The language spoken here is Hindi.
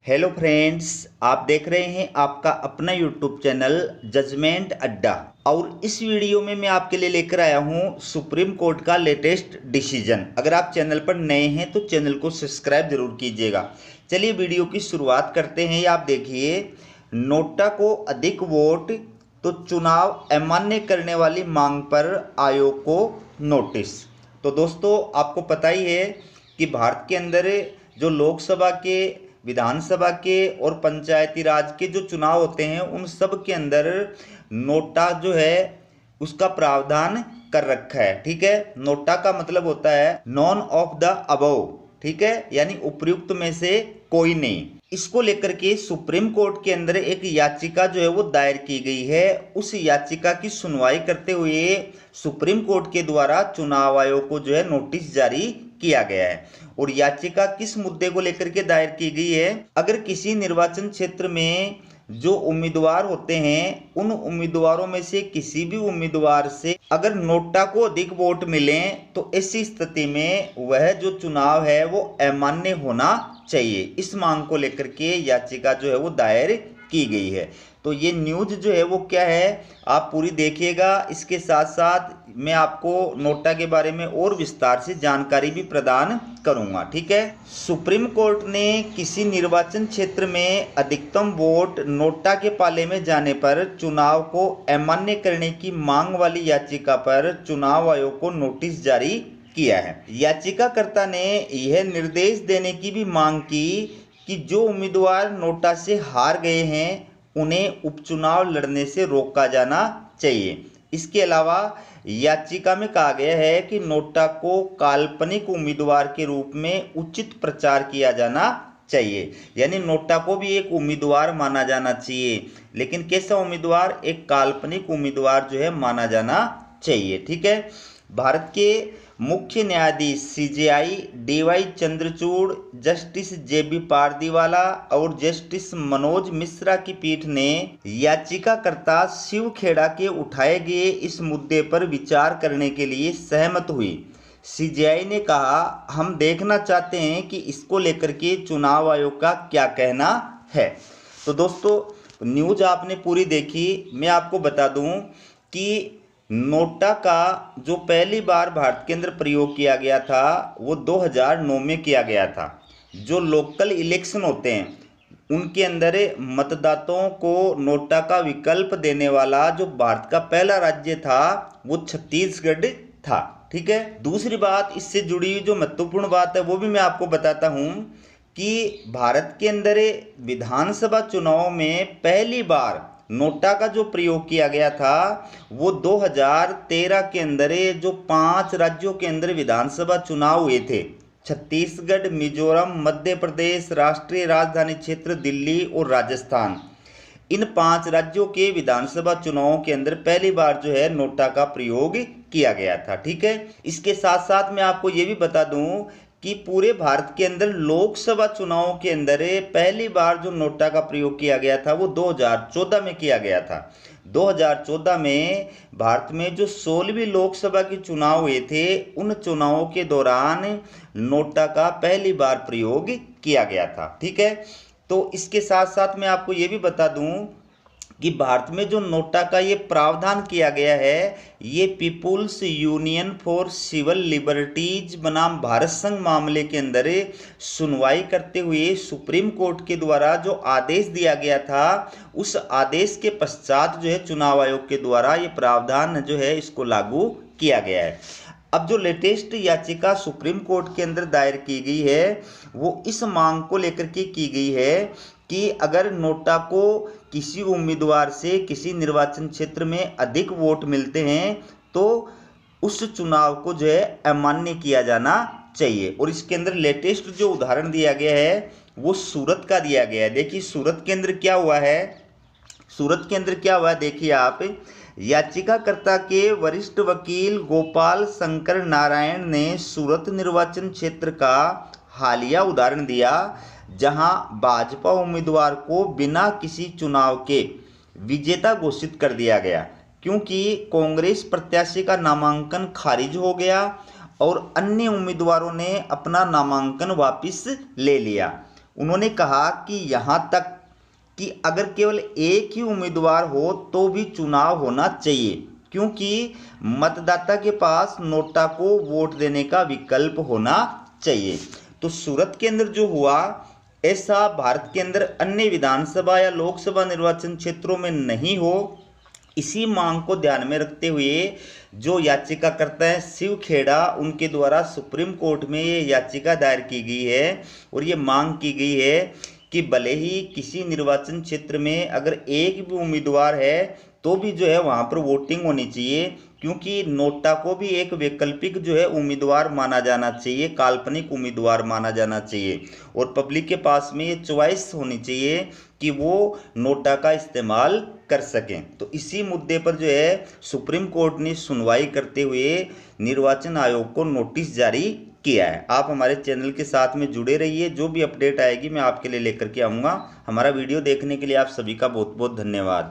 हेलो फ्रेंड्स, आप देख रहे हैं आपका अपना यूट्यूब चैनल जजमेंट अड्डा। और इस वीडियो में मैं आपके लिए लेकर आया हूं सुप्रीम कोर्ट का लेटेस्ट डिसीजन। अगर आप चैनल पर नए हैं तो चैनल को सब्सक्राइब जरूर कीजिएगा। चलिए वीडियो की शुरुआत करते हैं। आप देखिए, नोटा को अधिक वोट तो चुनाव अमान्य करने वाली मांग पर आयोग को नोटिस। तो दोस्तों, आपको पता ही है कि भारत के अंदर जो लोकसभा के, विधानसभा के और पंचायती राज के जो चुनाव होते हैं उन सब के अंदर नोटा जो है उसका प्रावधान कर रखा है। ठीक है, नोटा का मतलब होता है नॉन ऑफ द अबव। ठीक है, यानी उपर्युक्त में से कोई नहीं। इसको लेकर के सुप्रीम कोर्ट के अंदर एक याचिका जो है वो दायर की गई है। उस याचिका की सुनवाई करते हुए सुप्रीम कोर्ट के द्वारा चुनाव आयोग को जो है नोटिस जारी किया गया है। और याचिका किस मुद्दे को लेकर के दायर की गई है? अगर किसी निर्वाचन क्षेत्र में जो उम्मीदवार होते हैं उन उम्मीदवारों में से किसी भी उम्मीदवार से अगर नोटा को अधिक वोट मिले तो ऐसी स्थिति में वह जो चुनाव है वो अमान्य होना चाहिए। इस मांग को लेकर के याचिका जो है वो दायर की गई है। तो ये न्यूज जो है वो क्या है, आप पूरी देखिएगा। इसके साथ साथ मैं आपको नोटा के बारे में और विस्तार से जानकारी भी प्रदान करूंगा। ठीक है, सुप्रीम कोर्ट ने किसी निर्वाचन क्षेत्र में अधिकतम वोट नोटा के पाले में जाने पर चुनाव को अमान्य करने की मांग वाली याचिका पर चुनाव आयोग को नोटिस जारी किया है। याचिकाकर्ता ने यह निर्देश देने की भी मांग की कि जो उम्मीदवार नोटा से हार गए हैं उन्हें उपचुनाव लड़ने से रोका जाना चाहिए। इसके अलावा याचिका में कहा गया है कि नोटा को काल्पनिक उम्मीदवार के रूप में उचित प्रचार किया जाना चाहिए। यानी नोटा को भी एक उम्मीदवार माना जाना चाहिए, लेकिन कैसा उम्मीदवार? एक काल्पनिक उम्मीदवार जो है माना जाना चाहिए। ठीक है, भारत के मुख्य न्यायाधीश सीजेआई डीवाई चंद्रचूड़, जस्टिस जेबी पारदीवाला और जस्टिस मनोज मिश्रा की पीठ ने याचिकाकर्ता शिव खेड़ा के उठाए गए इस मुद्दे पर विचार करने के लिए सहमत हुई। सीजेआई ने कहा, हम देखना चाहते हैं कि इसको लेकर के चुनाव आयोग का क्या कहना है। तो दोस्तों, न्यूज आपने पूरी देखी। मैं आपको बता दूं कि नोटा का जो पहली बार भारत के अंदर प्रयोग किया गया था वो 2009 में किया गया था। जो लोकल इलेक्शन होते हैं उनके अंदर मतदाताओं को नोटा का विकल्प देने वाला जो भारत का पहला राज्य था वो छत्तीसगढ़ था। ठीक है, दूसरी बात इससे जुड़ी जो महत्वपूर्ण बात है वो भी मैं आपको बताता हूँ कि भारत के अंदर विधानसभा चुनाव में पहली बार नोटा का जो प्रयोग किया गया था वो 2013 के अंदर जो 5 राज्यों के अंदर विधानसभा चुनाव हुए थे, छत्तीसगढ़, मिजोरम, मध्य प्रदेश, राष्ट्रीय राजधानी क्षेत्र दिल्ली और राजस्थान, इन 5 राज्यों के विधानसभा चुनावों के अंदर पहली बार जो है नोटा का प्रयोग किया गया था। ठीक है, इसके साथ साथ मैं आपको ये भी बता दूं कि पूरे भारत के अंदर लोकसभा चुनावों के अंदर पहली बार जो नोटा का प्रयोग किया गया था वो 2014 में किया गया था। 2014 में भारत में जो 16वीं लोकसभा के चुनाव हुए थे उन चुनावों के दौरान नोटा का पहली बार प्रयोग किया गया था। ठीक है, तो इसके साथ साथ मैं आपको ये भी बता दूं कि भारत में जो नोटा का ये प्रावधान किया गया है ये People's Union for Civil Liberties बनाम भारत संघ मामले के अंदर सुनवाई करते हुए सुप्रीम कोर्ट के द्वारा जो आदेश दिया गया था उस आदेश के पश्चात जो है चुनाव आयोग के द्वारा ये प्रावधान जो है इसको लागू किया गया है। अब जो लेटेस्ट याचिका सुप्रीम कोर्ट के अंदर दायर की गई है वो इस मांग को लेकर के की गई है कि अगर नोटा को किसी उम्मीदवार से किसी निर्वाचन क्षेत्र में अधिक वोट मिलते हैं तो उस चुनाव को जो है अमान्य किया जाना चाहिए। और इसके अंदर लेटेस्ट जो उदाहरण दिया गया है वो सूरत का दिया गया है। देखिए सूरत के अंदर क्या हुआ है, सूरत के अंदर क्या हुआ है देखिए आप। याचिकाकर्ता के वरिष्ठ वकील गोपाल शंकर नारायण ने सूरत निर्वाचन क्षेत्र का हालिया उदाहरण दिया जहां भाजपा उम्मीदवार को बिना किसी चुनाव के विजेता घोषित कर दिया गया क्योंकि कांग्रेस प्रत्याशी का नामांकन खारिज हो गया और अन्य उम्मीदवारों ने अपना नामांकन वापस ले लिया। उन्होंने कहा कि यहाँ तक कि अगर केवल एक ही उम्मीदवार हो तो भी चुनाव होना चाहिए, क्योंकि मतदाता के पास नोटा को वोट देने का विकल्प होना चाहिए। तो सूरत के अंदर जो हुआ, ऐसा भारत के अंदर अन्य विधानसभा या लोकसभा निर्वाचन क्षेत्रों में नहीं हो। इसी मांग को ध्यान में रखते हुए जो याचिकाकर्ता हैं शिव खेड़ा, उनके द्वारा सुप्रीम कोर्ट में ये याचिका दायर की गई है और ये मांग की गई है कि भले ही किसी निर्वाचन क्षेत्र में अगर एक भी उम्मीदवार है तो भी जो है वहाँ पर वोटिंग होनी चाहिए, क्योंकि नोटा को भी एक वैकल्पिक जो है उम्मीदवार माना जाना चाहिए, काल्पनिक उम्मीदवार माना जाना चाहिए और पब्लिक के पास में ये चॉइस होनी चाहिए कि वो नोटा का इस्तेमाल कर सकें। तो इसी मुद्दे पर जो है सुप्रीम कोर्ट ने सुनवाई करते हुए निर्वाचन आयोग को नोटिस जारी किया है। आप हमारे चैनल के साथ में जुड़े रहिए, जो भी अपडेट आएगी मैं आपके लिए लेकर के आऊँगा। हमारा वीडियो देखने के लिए आप सभी का बहुत बहुत धन्यवाद।